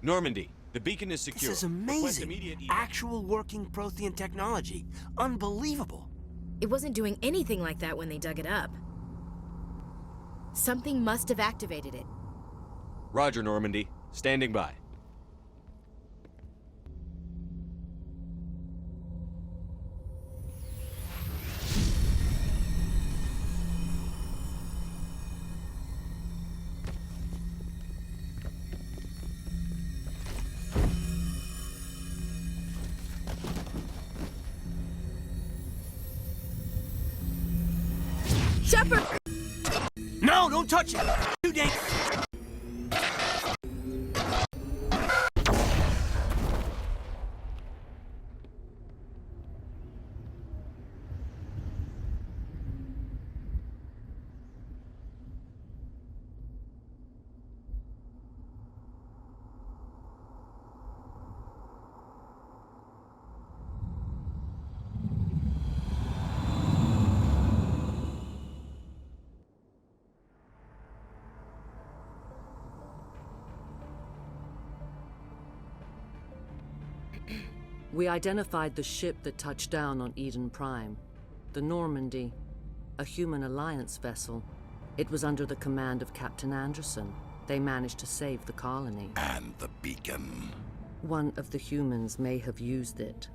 Normandy, the beacon is secure. This is amazing. Actual working Prothean technology. Unbelievable. It wasn't doing anything like that when they dug it up. Something must have activated it. Roger, Normandy. Standing by. Shepard! No, don't touch it! Too dangerous! We identified the ship that touched down on Eden Prime. The Normandy, a human alliance vessel. It was under the command of Captain Anderson. They managed to save the colony. And the beacon. One of the humans may have used it.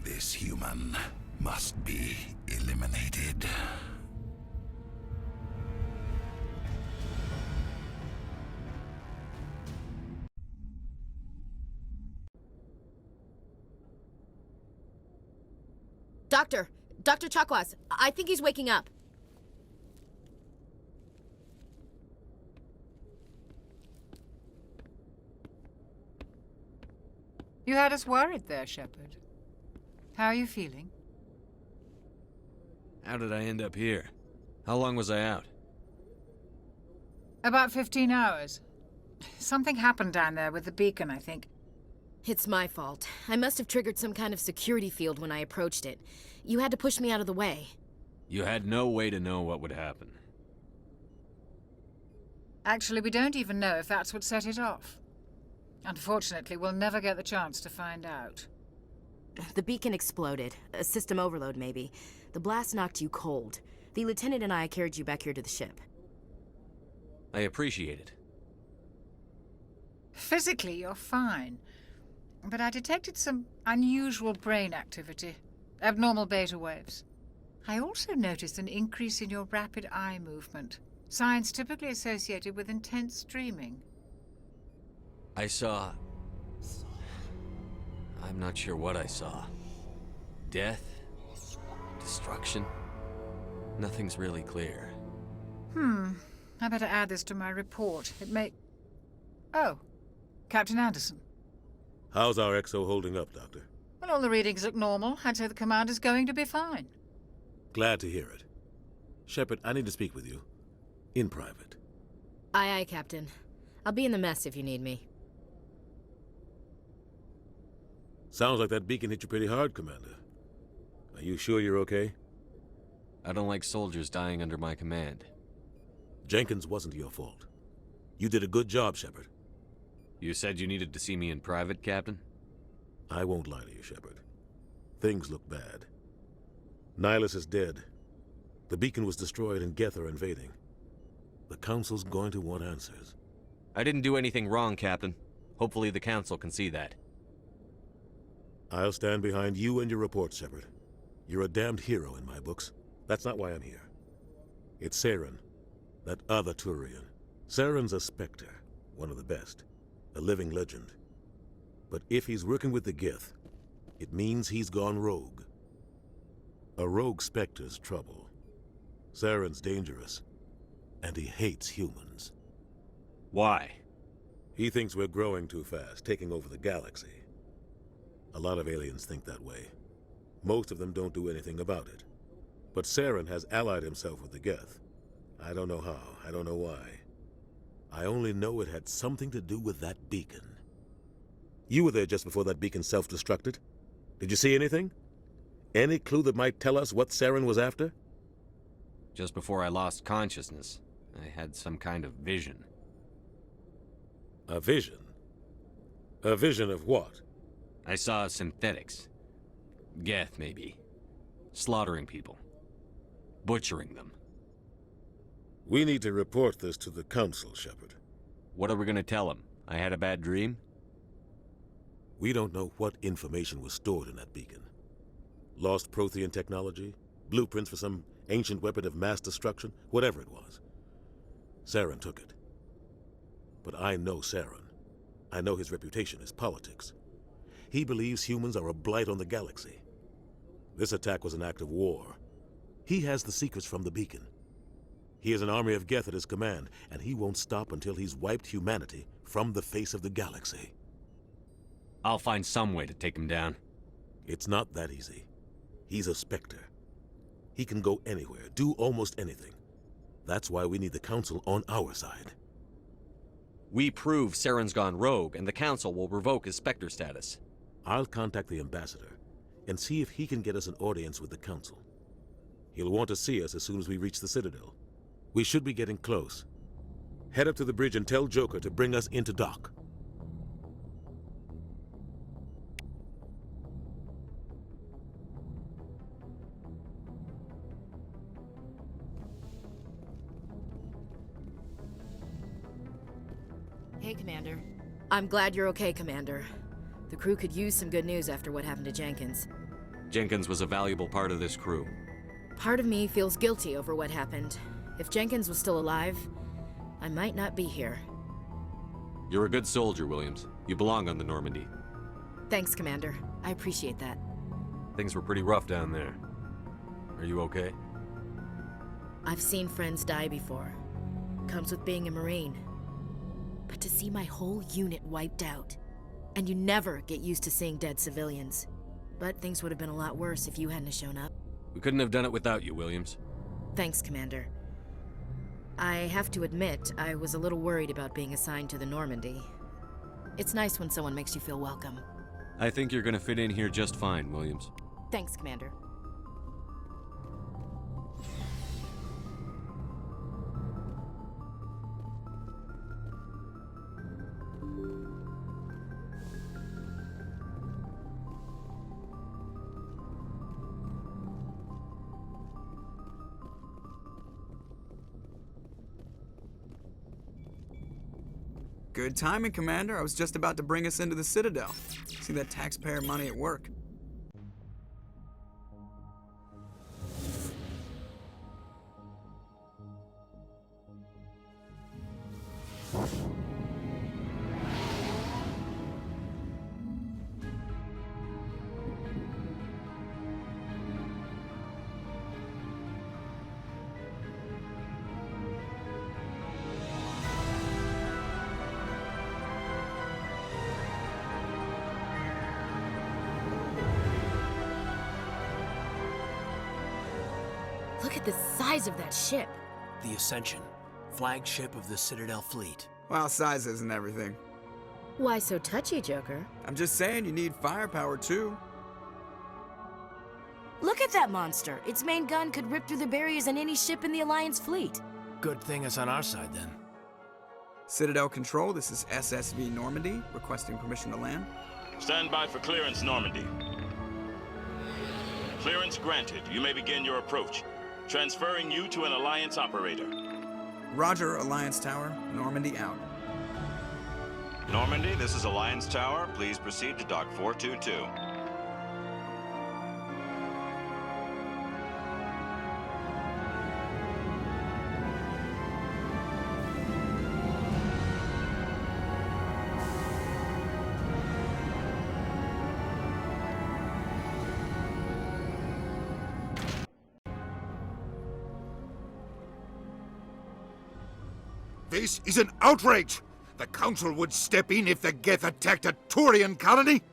This human must be eliminated. Dr. Chakwas, I think he's waking up. You had us worried there, Shepard. How are you feeling? How did I end up here? How long was I out? About 15 hours. Something happened down there with the beacon, I think. It's my fault. I must have triggered some kind of security field when I approached it. You had to push me out of the way. You had no way to know what would happen. Actually, we don't even know if that's what set it off. Unfortunately, we'll never get the chance to find out. The beacon exploded. A system overload, maybe. The blast knocked you cold. The lieutenant and I carried you back here to the ship. I appreciate it. Physically, you're fine. But I detected some unusual brain activity. Abnormal beta waves. I also noticed an increase in your rapid eye movement. Signs typically associated with intense dreaming. I saw... I'm not sure what I saw. Death? Destruction? Nothing's really clear. I better add this to my report. It may... Oh, Captain Anderson. How's our XO holding up, Doctor? Well, all the readings look normal. I'd say the commander's going to be fine. Glad to hear it. Shepard, I need to speak with you. In private. Aye, aye, Captain. I'll be in the mess if you need me. Sounds like that beacon hit you pretty hard, Commander. Are you sure you're okay? I don't like soldiers dying under my command. Jenkins wasn't your fault. You did a good job, Shepard. You said you needed to see me in private, Captain? I won't lie to you, Shepard. Things look bad. Nihilus is dead. The beacon was destroyed and Geth are invading. The Council's going to want answers. I didn't do anything wrong, Captain. Hopefully the Council can see that. I'll stand behind you and your report, Shepard. You're a damned hero in my books. That's not why I'm here. It's Saren, that other Turian. Saren's a Spectre, one of the best. A living legend. But if he's working with the Geth, it means he's gone rogue. A rogue Spectre's trouble. Saren's dangerous, and he hates humans. Why? He thinks we're growing too fast, taking over the galaxy. A lot of aliens think that way. Most of them don't do anything about it. But Saren has allied himself with the Geth. I don't know how, I don't know why. I only know it had something to do with that beacon. You were there just before that beacon self-destructed. Did you see anything? Any clue that might tell us what Saren was after? Just before I lost consciousness, I had some kind of vision. A vision? A vision of what? I saw synthetics. Geth, maybe. Slaughtering people. Butchering them. We need to report this to the Council, Shepard. What are we gonna tell them? I had a bad dream? We don't know what information was stored in that beacon. Lost Prothean technology? Blueprints for some ancient weapon of mass destruction? Whatever it was. Saren took it. But I know Saren. I know his reputation is politics. He believes humans are a blight on the galaxy. This attack was an act of war. He has the secrets from the beacon. He has an army of Geth at his command, and he won't stop until he's wiped humanity from the face of the galaxy. I'll find some way to take him down. It's not that easy. He's a Spectre. He can go anywhere, do almost anything. That's why we need the Council on our side. We prove Saren's gone rogue, and the Council will revoke his Spectre status. I'll contact the Ambassador and see if he can get us an audience with the Council. He'll want to see us as soon as we reach the Citadel. We should be getting close. Head up to the bridge and tell Joker to bring us into dock. Hey, Commander. I'm glad you're okay, Commander. The crew could use some good news after what happened to Jenkins. Jenkins was a valuable part of this crew. Part of me feels guilty over what happened. If Jenkins was still alive, I might not be here. You're a good soldier, Williams. You belong on the Normandy. Thanks, Commander. I appreciate that. Things were pretty rough down there. Are you okay? I've seen friends die before. Comes with being a Marine. But to see my whole unit wiped out, and you never get used to seeing dead civilians. But things would have been a lot worse if you hadn't shown up. We couldn't have done it without you, Williams. Thanks, Commander. I have to admit, I was a little worried about being assigned to the Normandy. It's nice when someone makes you feel welcome. I think you're gonna fit in here just fine, Williams. Thanks, Commander. Good timing, Commander. I was just about to bring us into the Citadel. See that taxpayer money at work. Look at the size of that ship. The Ascension, flagship of the Citadel fleet. Well, size isn't everything. Why so touchy, Joker? I'm just saying you need firepower, too. Look at that monster. Its main gun could rip through the barriers in any ship in the Alliance fleet. Good thing it's on our side, then. Citadel Control, this is SSV Normandy, requesting permission to land. Stand by for clearance, Normandy. Clearance granted. You may begin your approach. Transferring you to an Alliance operator. Roger, Alliance Tower. Normandy out. Normandy, this is Alliance Tower. Please proceed to Dock 422. This is an outrage! The Council would step in if the Geth attacked a Turian colony?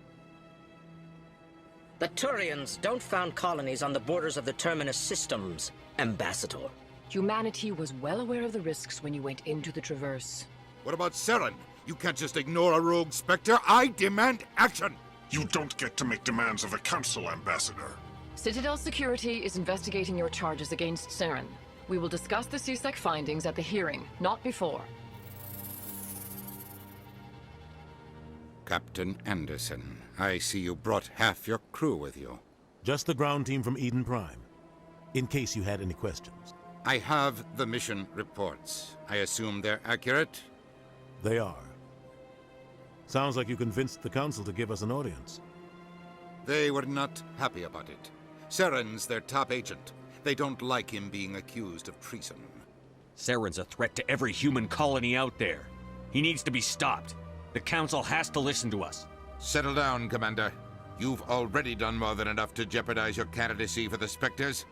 The Turians don't found colonies on the borders of the Terminus systems, Ambassador. Humanity was well aware of the risks when you went into the Traverse. What about Saren? You can't just ignore a rogue Spectre. I demand action! You don't get to make demands of a council, Ambassador. Citadel Security is investigating your charges against Saren. We will discuss the CSEC findings at the hearing, not before. Captain Anderson, I see you brought half your crew with you. Just the ground team from Eden Prime, in case you had any questions. I have the mission reports. I assume they're accurate? They are. Sounds like you convinced the Council to give us an audience. They were not happy about it. Saren's their top agent. They don't like him being accused of treason. Saren's a threat to every human colony out there. He needs to be stopped. The Council has to listen to us. Settle down, Commander. You've already done more than enough to jeopardize your candidacy for the Spectres.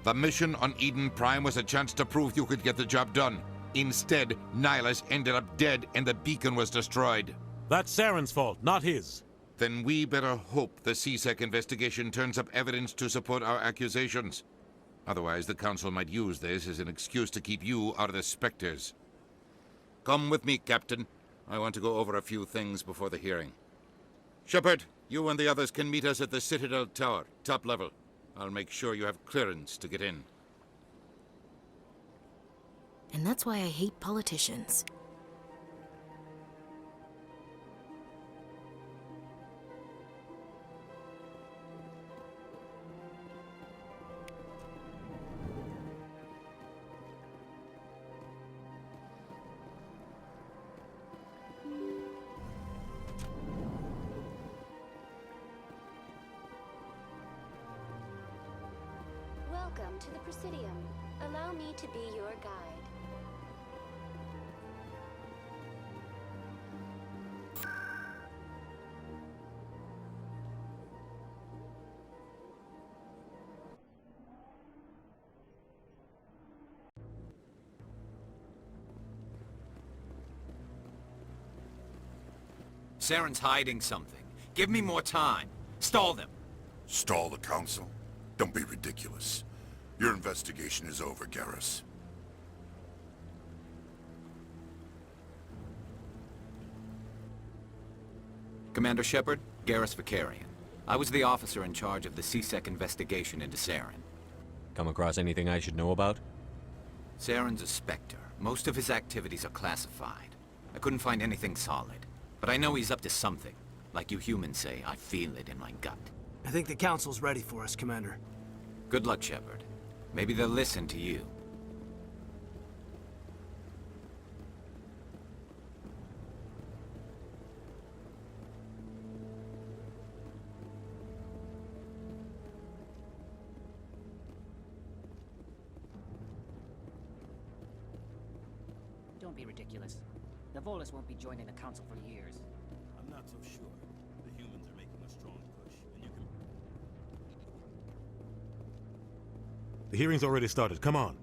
The mission on Eden Prime was a chance to prove you could get the job done. Instead, Nihilus ended up dead and the beacon was destroyed. That's Saren's fault, not his. Then we better hope the CSEC investigation turns up evidence to support our accusations. Otherwise, the Council might use this as an excuse to keep you out of the Spectres. Come with me, Captain. I want to go over a few things before the hearing. Shepard, you and the others can meet us at the Citadel Tower, top level. I'll make sure you have clearance to get in. And that's why I hate politicians. Welcome to the Presidium. Allow me to be your guide. Saren's hiding something. Give me more time. Stall them. Stall the Council? Don't be ridiculous. Your investigation is over, Garrus. Commander Shepard, Garrus Vicarian. I was the officer in charge of the CSEC investigation into Saren. Come across anything I should know about? Saren's a Spectre. Most of his activities are classified. I couldn't find anything solid. But I know he's up to something. Like you humans say, I feel it in my gut. I think the Council's ready for us, Commander. Good luck, Shepard. Maybe they'll listen to you. Don't be ridiculous. The Volus won't be joining the Council for years. I'm not so sure. The humans are making a strong push, and you can... The hearing's already started. Come on.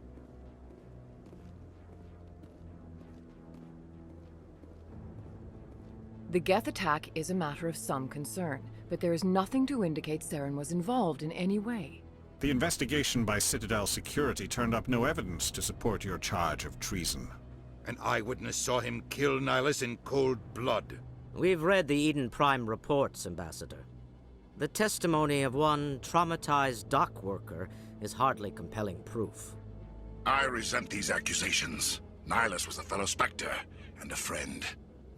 The Geth attack is a matter of some concern, but there is nothing to indicate Saren was involved in any way. The investigation by Citadel Security turned up no evidence to support your charge of treason. An eyewitness saw him kill Nihilus in cold blood. We've read the Eden Prime reports, Ambassador. The testimony of one traumatized dock worker is hardly compelling proof. I resent these accusations. Nihilus was a fellow Spectre and a friend.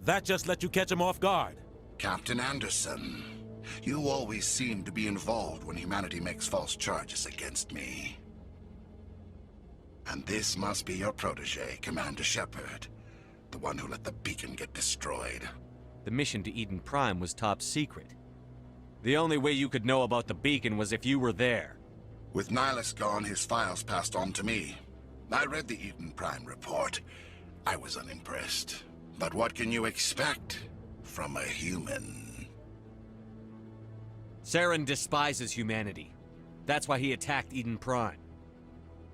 That just let you catch him off guard. Captain Anderson, you always seem to be involved when humanity makes false charges against me. And this must be your protege, Commander Shepard. The one who let the beacon get destroyed. The mission to Eden Prime was top secret. The only way you could know about the beacon was if you were there. With Nihilus gone, his files passed on to me. I read the Eden Prime report. I was unimpressed. But what can you expect from a human? Saren despises humanity. That's why he attacked Eden Prime.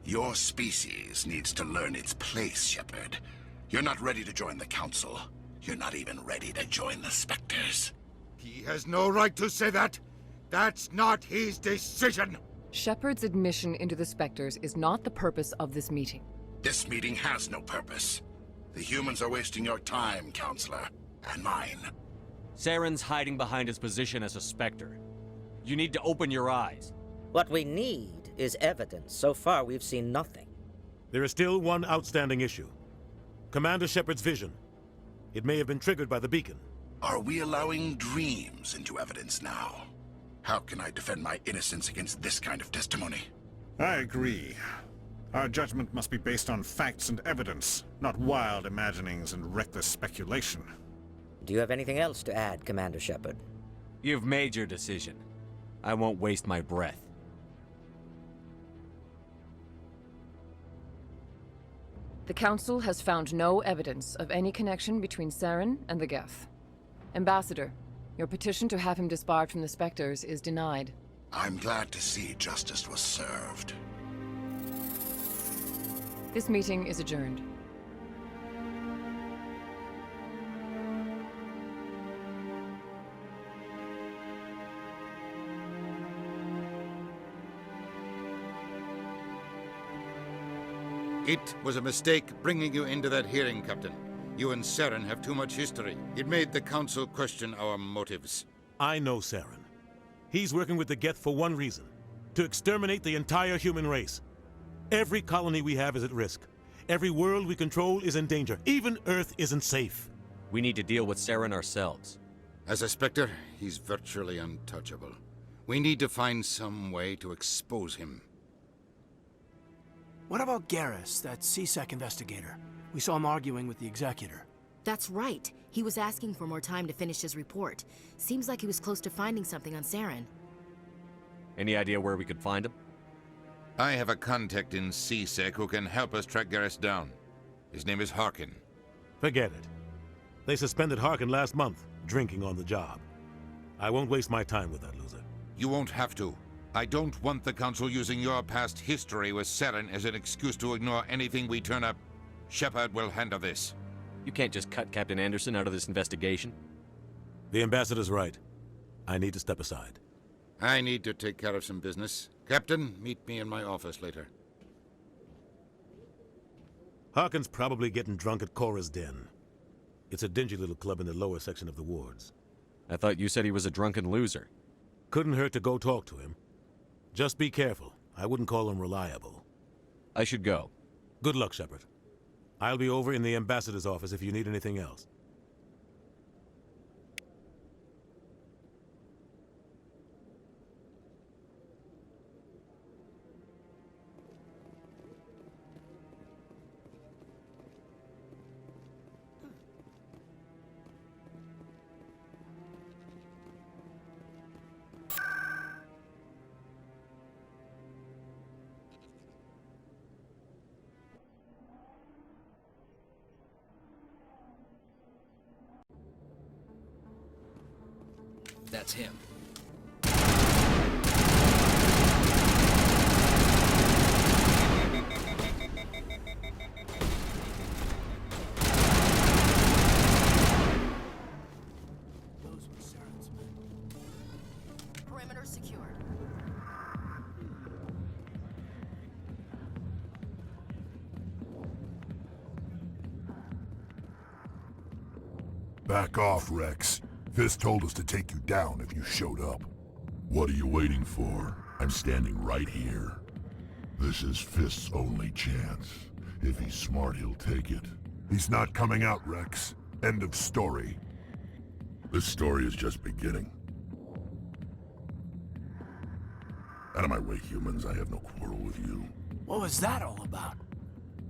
Your species needs to learn its place, Shepard. You're not ready to join the Council. You're not even ready to join the Spectres. He has no right to say that. That's not his decision. Shepard's admission into the Spectres is not the purpose of this meeting. This meeting has no purpose. The humans are wasting your time, Counselor. And mine. Saren's hiding behind his position as a Spectre. You need to open your eyes. What we need is evidence. So far, we've seen nothing. There is still one outstanding issue. Commander Shepard's vision. It may have been triggered by the beacon. Are we allowing dreams into evidence now? How can I defend my innocence against this kind of testimony? I agree. Our judgment must be based on facts and evidence, not wild imaginings and reckless speculation. Do you have anything else to add, Commander Shepard? You've made your decision. I won't waste my breath. The Council has found no evidence of any connection between Saren and the Geth. Ambassador, your petition to have him disbarred from the Spectres is denied. I'm glad to see justice was served. This meeting is adjourned. It was a mistake bringing you into that hearing, Captain. You and Saren have too much history. It made the Council question our motives. I know Saren. He's working with the Geth for one reason. To exterminate the entire human race. Every colony we have is at risk. Every world we control is in danger. Even Earth isn't safe. We need to deal with Saren ourselves. As a Spectre, he's virtually untouchable. We need to find some way to expose him. What about Garrus, that CSEC investigator? We saw him arguing with the Executor. That's right. He was asking for more time to finish his report. Seems like he was close to finding something on Saren. Any idea where we could find him? I have a contact in CSEC who can help us track Garrus down. His name is Harkin. Forget it. They suspended Harkin last month, drinking on the job. I won't waste my time with that loser. You won't have to. I don't want the Council using your past history with Saren as an excuse to ignore anything we turn up. Shepard will handle this. You can't just cut Captain Anderson out of this investigation. The Ambassador's right. I need to step aside. I need to take care of some business. Captain, meet me in my office later. Harkin's probably getting drunk at Cora's Den. It's a dingy little club in the lower section of the wards. I thought you said he was a drunken loser. Couldn't hurt to go talk to him. Just be careful. I wouldn't call him reliable. I should go. Good luck, Shepard. I'll be over in the Ambassador's office if you need anything else. That's him. Those were Saren's men. Perimeter secured. Back off, Rex. Fist told us to take you down if you showed up. What are you waiting for? I'm standing right here. This is Fist's only chance. If he's smart, he'll take it. He's not coming out, Rex. End of story. This story is just beginning. Out of my way, humans. I have no quarrel with you. What was that all about?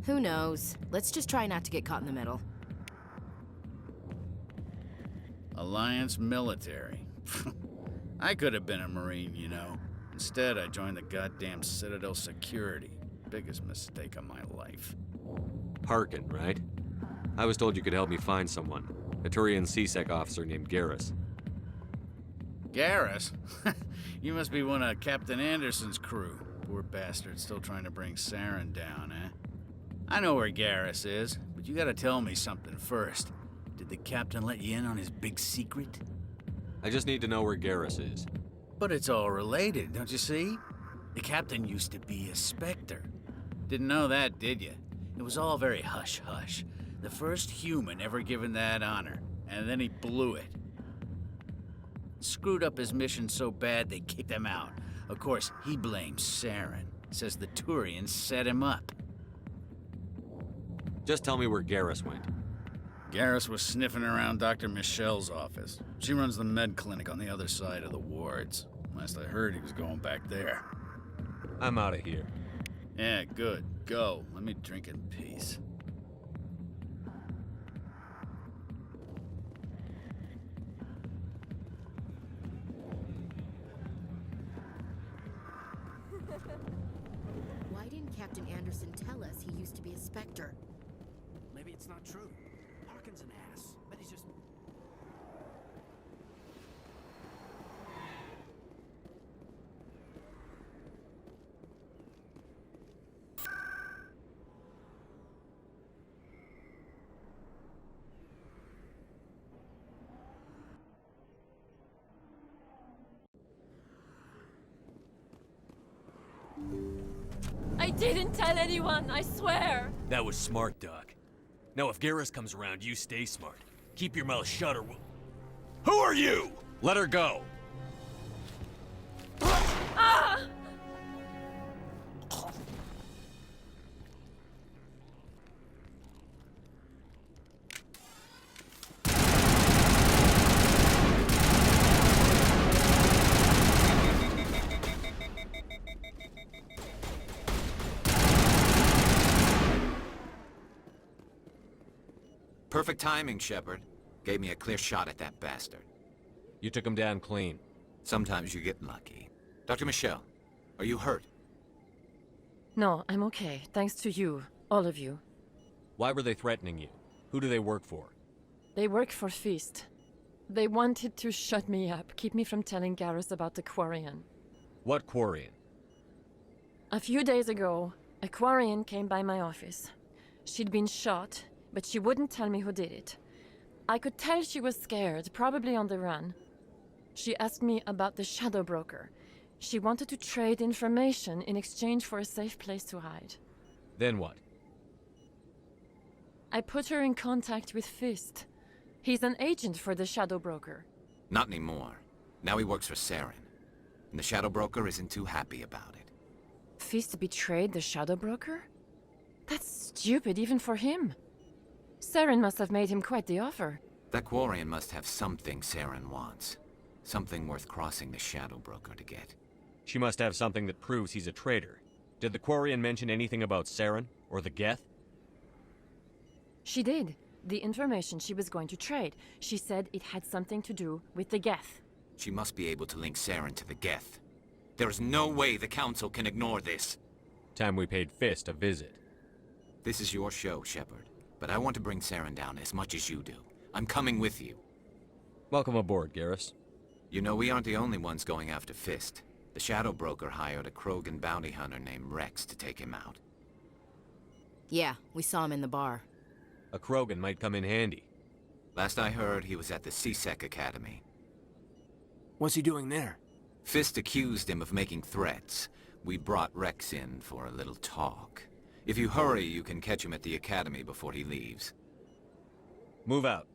Who knows? Let's just try not to get caught in the middle. Alliance military. I could have been a Marine, you know. Instead, I joined the goddamn Citadel security. Biggest mistake of my life. Harkin, right? I was told you could help me find someone. A Turian CSEC officer named Garrus. Garrus? You must be one of Captain Anderson's crew. Poor bastard still trying to bring Saren down, eh? I know where Garrus is, but you gotta tell me something first. Did the captain let you in on his big secret? I just need to know where Garrus is. But it's all related, don't you see? The captain used to be a Spectre. Didn't know that, did you? It was all very hush-hush. The first human ever given that honor, and then he blew it. Screwed up his mission so bad they kicked him out. Of course, he blames Saren. Says the Turians set him up. Just tell me where Garrus went. Garrus was sniffing around Dr. Michelle's office. She runs the med clinic on the other side of the wards. Last I heard, he was going back there. I'm out of here. Yeah, good. Go. Let me drink in peace. Why didn't Captain Anderson tell us he used to be a Spectre? Maybe it's not true. Harkin's an ass. But he's just... I didn't tell anyone, I swear! That was smart, Doc. Now if Garrus comes around, you stay smart. Keep your mouth shut or we'll... Who are you? Let her go. Ah! Perfect timing, Shepard. Gave me a clear shot at that bastard. You took him down clean. Sometimes you get lucky. Dr. Michelle, are you hurt? No, I'm okay. Thanks to you. All of you. Why were they threatening you? Who do they work for? They work for Feast. They wanted to shut me up, keep me from telling Garrus about the Quarian. What Quarian? A few days ago, a Quarian came by my office. She'd been shot, but she wouldn't tell me who did it. I could tell she was scared, probably on the run. She asked me about the Shadow Broker. She wanted to trade information in exchange for a safe place to hide. Then what? I put her in contact with Fist. He's an agent for the Shadow Broker. Not anymore. Now he works for Saren. And the Shadow Broker isn't too happy about it. Fist betrayed the Shadow Broker? That's stupid even for him. Saren must have made him quite the offer. That Quarian must have something Saren wants. Something worth crossing the Shadow Broker to get. She must have something that proves he's a traitor. Did the Quarian mention anything about Saren or the Geth? She did. The information she was going to trade. She said it had something to do with the Geth. She must be able to link Saren to the Geth. There's no way the Council can ignore this. Time we paid Fist a visit. This is your show, Shepard. But I want to bring Saren down as much as you do. I'm coming with you. Welcome aboard, Garrus. You know, we aren't the only ones going after Fist. The Shadow Broker hired a Krogan bounty hunter named Rex to take him out. Yeah, we saw him in the bar. A Krogan might come in handy. Last I heard, he was at the C-Sec Academy. What's he doing there? Fist accused him of making threats. We brought Rex in for a little talk. If you hurry, you can catch him at the Academy before he leaves. Move out.